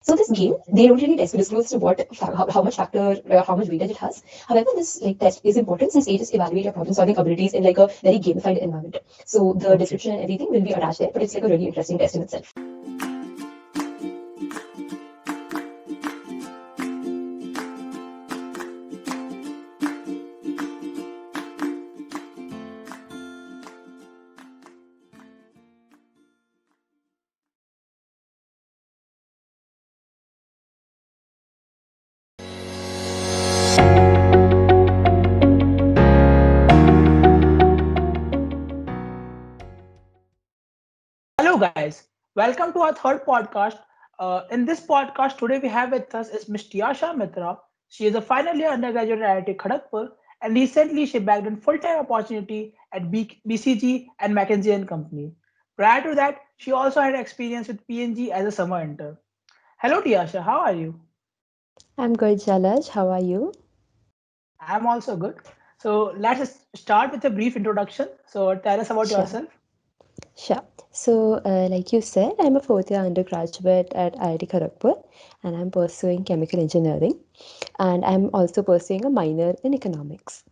So this game, they don't really disclose to how much factor, how much weightage it has. However, this like test is important since they just evaluate your problem solving abilities in like a very gamified environment. So the Okay. description and everything will be attached there, but it's like a really interesting test in itself. Hello, guys. Welcome to our third podcast. In this podcast, today we have with us is Ms. Tiyasha Mitra. She is a final year undergraduate at IIT Kharagpur, and recently she bagged a full-time opportunity at BCG and McKinsey and Company. Prior to that, she also had experience with PNG as a summer intern. Hello, Tiyasha. How are you? I'm good, Jalaj. How are you? I'm also good. So let's start with a brief introduction. So tell us about Sure, yourself. sure. Like you said, I'm a fourth year undergraduate at IIT Kharagpur and I'm pursuing chemical engineering. And I'm also pursuing a minor in economics.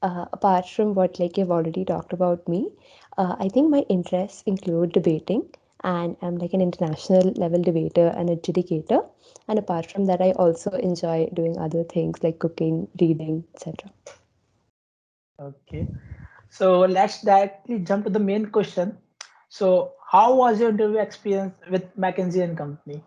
Apart from what like you've already talked about me, I think my interests include debating and I'm like an international level debater and adjudicator. And apart from that, I also enjoy doing other things like cooking, reading, etc. Okay. So let's directly jump to the main question. So, how was your interview experience with McKinsey and Company?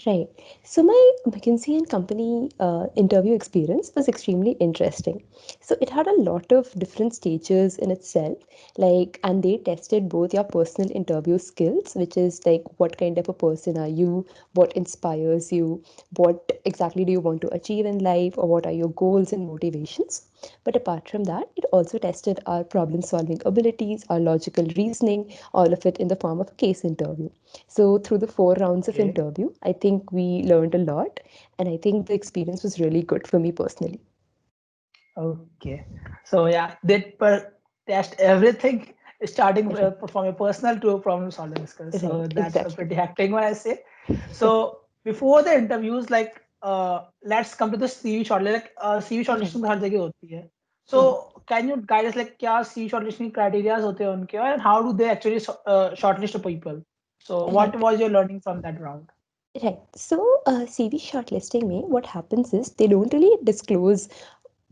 Right. So my McKinsey and Company interview experience was extremely interesting. So it had a lot of different stages in itself, like, and they tested both your personal interview skills, which is like what kind of a person are you, what inspires you, what exactly do you want to achieve in life, or what are your goals and motivations. But apart from that, it also tested our problem solving abilities, our logical reasoning, all of it in the form of a case interview. So through the 4 rounds of Okay. interview, I think we learned a lot, and I think the experience was really good for me personally. Okay. So yeah, they test everything starting Right, from a personal to a problem solving skills. right, So that's a exactly. pretty hectic one, I say. So before the interviews, like let's come to the CV shortlist. Like CV Right. shortlisting तो हर जगह होती है. So Mhm. can you guide us like क्या CV shortlisting criteria होते हैं उनके और how do they actually shortlist people? So what Right. was your learning from that round? Right. CV shortlisting me, what happens is they don't really disclose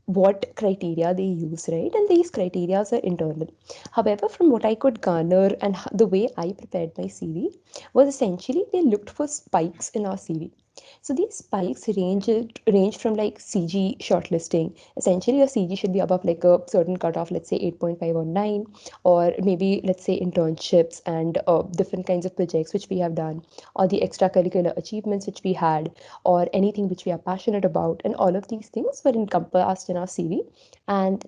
what criteria they use, right? And these criteria are internal. However, from what I could garner and the way I prepared my CV was essentially they looked for spikes in our CV. So these spikes range from like CG shortlisting. Essentially, your CG should be above like a certain cutoff, let's say 8.5 or 9, or maybe let's say internships and different kinds of projects which we have done, or the extracurricular achievements which we had, or anything which we are passionate about, and all of these things were encompassed in our CV. And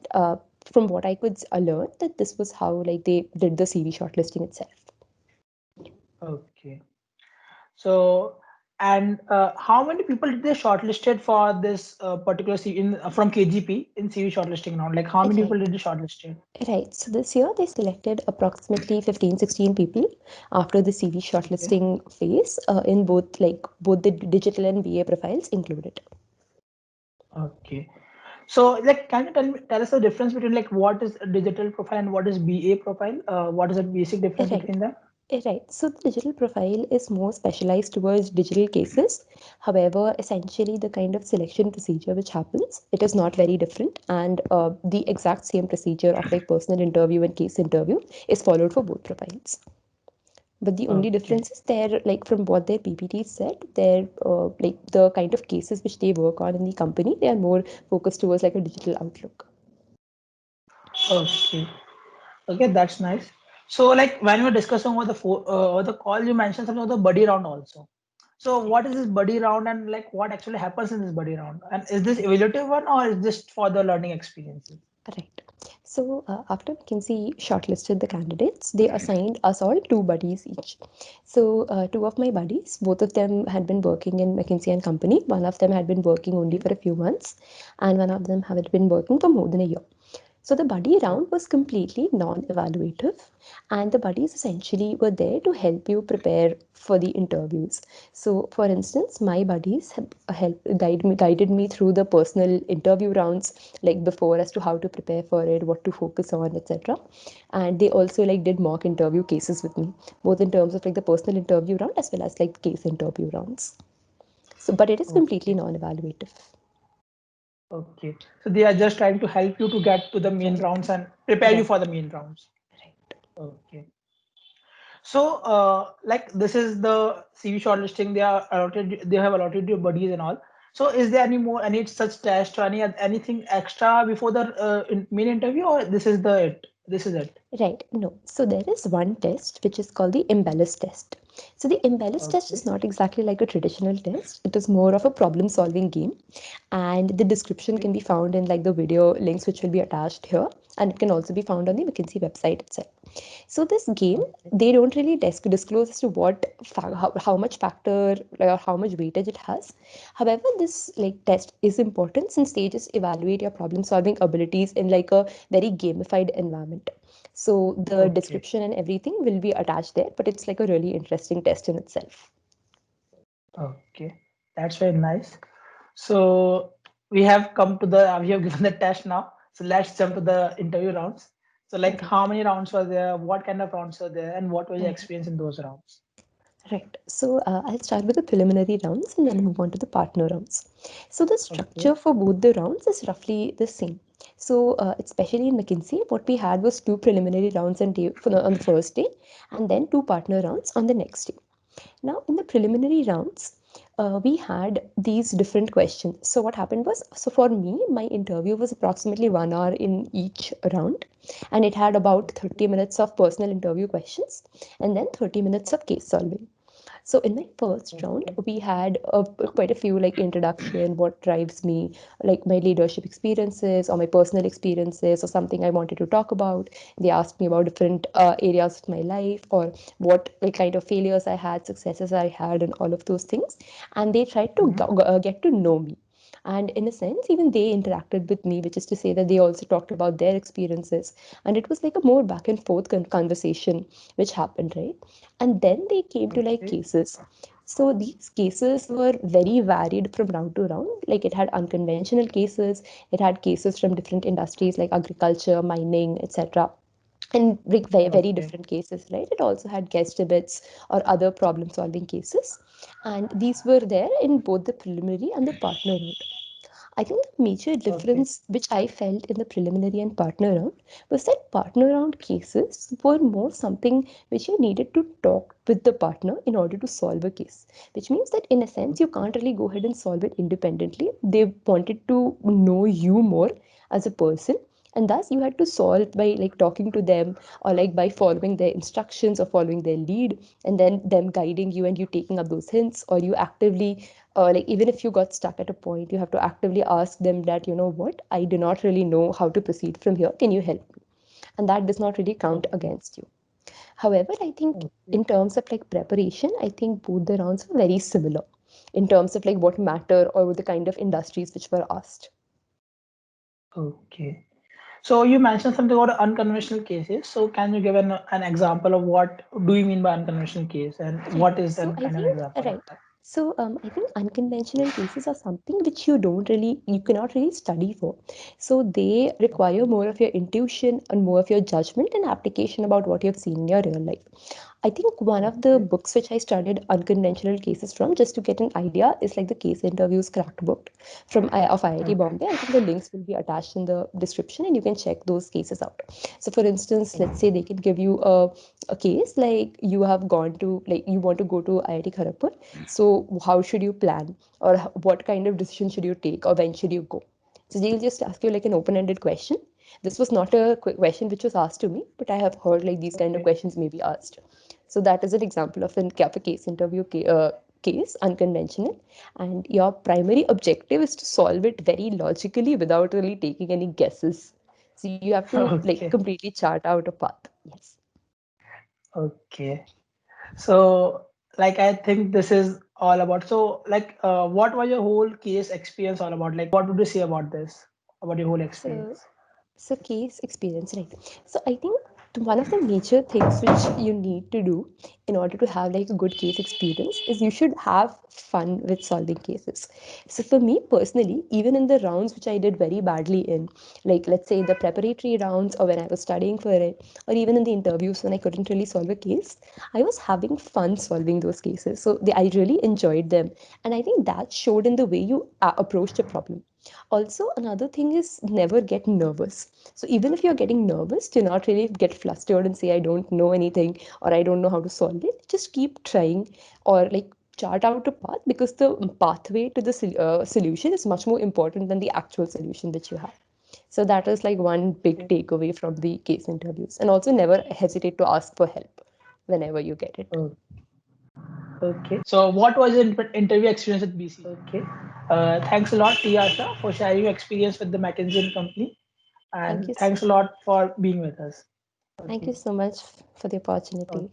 from what I could learn, that this was how like they did the CV shortlisting itself. Okay. So, and how many people did they shortlisted for this particular in from KGP in CV shortlisting round? Like how many Right. people did they shortlisted? Right. So this year they selected approximately 15, 16 people after the CV Okay. shortlisting phase in both the digital and BA profiles included. Okay. So, like, can you tell us the difference between like what is a digital profile and what is BA profile? What is the basic difference Right. between them? Right. So the digital profile is more specialized towards digital cases. However, essentially the kind of selection procedure which happens, it is not very different, and the exact same procedure of like personal interview and case interview is followed for both profiles. But the only Okay. difference is there, like from what their PPT said, their like the kind of cases which they work on in the company, they are more focused towards like a digital outlook. Okay. Okay, that's nice. So, like when we were discussing over the call, you mentioned something about the buddy round also. So, what is this buddy round and like what actually happens in this buddy round? And is this evaluative one or is this for the learning experiences? Right. So after McKinsey shortlisted the candidates, they assigned us all two buddies each. So two of my buddies, both of them had been working in McKinsey and Company. One of them had been working only Okay. for a few months, and one of them had been working for more than a year. So the buddy round was completely non-evaluative, and the buddies essentially were there to help you prepare for the interviews. So, for instance, my buddies guided me through the personal interview rounds, like before, as to how to prepare for it, what to focus on, etc. And they also like did mock interview cases with me, both in terms of like the personal interview round as well as like case interview rounds. So, but it is completely Okay. non-evaluative. Okay. So they are just trying to help you to get to the main Right. rounds and prepare you Right. for the main rounds. Right. Okay. So, like this is the CV shortlisting. They have allotted your buddies and all. So, is there any such test or anything extra before the main interview, or this is the it? This is it. Right, no. So there is one test which is called the Embellis test. So the Embellis test Okay. is not exactly like a traditional test. It is more of a problem solving game. And the description can Okay. be found in like the video links which will be attached here. And it can also be found on the McKinsey website itself. So this game, Okay. they don't really disclose as to how much factor or how much weightage it has. However, this like test is important since they just evaluate your problem solving abilities in like a very gamified environment. So the Okay. description and everything will be attached there, but it's like a really interesting test in itself. Okay. That's very nice. So we have given the test now. So let's jump to the interview rounds. So like Right. how many rounds were there? What kind of rounds were there? And what was your Mhm. experience in those rounds? Right. So I'll start with the preliminary rounds and then move on to the partner rounds. So the Okay. structure for both the rounds is roughly the same. So especially in McKinsey, what we had was two preliminary rounds on the first day, and then two partner rounds on the next day. Now, in the preliminary rounds, we had these different questions. So, what happened was, so for me, my interview was approximately 1 hour in each round, and it had about 30 minutes of personal interview questions and then 30 minutes of case solving. So in my first round, Okay. we had quite a few like introduction, what drives me, like my leadership experiences or my personal experiences or something I wanted to talk about. They asked me about different areas of my life or what like kind of failures I had, successes I had, and all of those things. And they tried to Mhm. get to know me. And in a sense, even they interacted with me, which is to say that they also talked about their experiences. And it was like a more back and forth conversation which happened, right? And then they came to like Okay. cases. So these cases were very varied from round to round. Like it had unconventional cases, it had cases from different industries like agriculture, mining, etc. And like very, very Okay. different cases, right? It also had guest debates or other problem solving cases. And these were there in both the preliminary and the partner round. I think the major Okay. difference which I felt in the preliminary and partner round was that partner round cases were more something which you needed to talk with the partner in order to solve a case. Which means that in a sense you can't really go ahead and solve it independently. They wanted to know you more as a person, and thus you had to solve by like talking to them or like by following their instructions or following their lead, and then them guiding you and you taking up those hints, or you actively like even if you got stuck at a point, you have to actively ask them that, you know what, I do not really know how to proceed from here, can you help me? And that does not really count Okay. against you. However, I think Okay. in terms of like preparation, I think both the rounds were very similar in terms of like what matter or the kind of industries which were asked. Okay. So you mentioned something about unconventional cases. So can you give an example of what do you mean by unconventional case and Right. what is So an I kind of think example of right. that? So I think unconventional cases are something which you cannot really study for. So they require Okay. more of your intuition and more of your judgment and application about what you have seen in your real life. I think one of the Okay. books which I studied unconventional cases from, just to get an idea, is like the Case Interviews Cracked book of IIT Okay. Bombay. I think the links will be attached in the description, and you can check those cases out. So, for instance, let's say they can give you a case like you have gone to like you want to go to IIT Kharagpur. So, how should you plan, or what kind of decision should you take, or when should you go? So they'll just ask you like an open-ended question. This was not a question which was asked to me, but I have heard like these kind of Okay. questions may be asked. So that is an example of of a case interview case, unconventional, and your primary objective is to solve it very logically without really taking any guesses. So you have to like Okay. completely chart out a path. Yes. Okay. So like I think this is all about. So like what was your whole case experience all about? Like what would you say about this? About your whole So experience? So case experience, right? So I think one of the major things which you need to do in order to have like a good case experience is you should have fun with solving cases. So for me personally, even in the rounds which I did very badly in, like let's say the preparatory rounds or when I was studying for it, or even in the interviews when I couldn't really solve a case, I was having fun solving those cases. So I really enjoyed them, and I think that showed in the way you approached a problem. Also, another thing is never get nervous. So even if you're getting nervous, do not really get flustered and say, I don't know anything or I don't know how to solve it. Just keep trying or like chart out a path, because the pathway to the solution is much more important than the actual solution that you have. So that is like one big takeaway from the case interviews. And also never hesitate to ask for help whenever you get it. Oh, okay. So, what was your interview experience at BC? Okay. Thanks a lot, Tiyasha, for sharing your experience with the McKinsey and Company, Thank and you. thanks a lot for being with us. Thank you Okay. so much for the opportunity.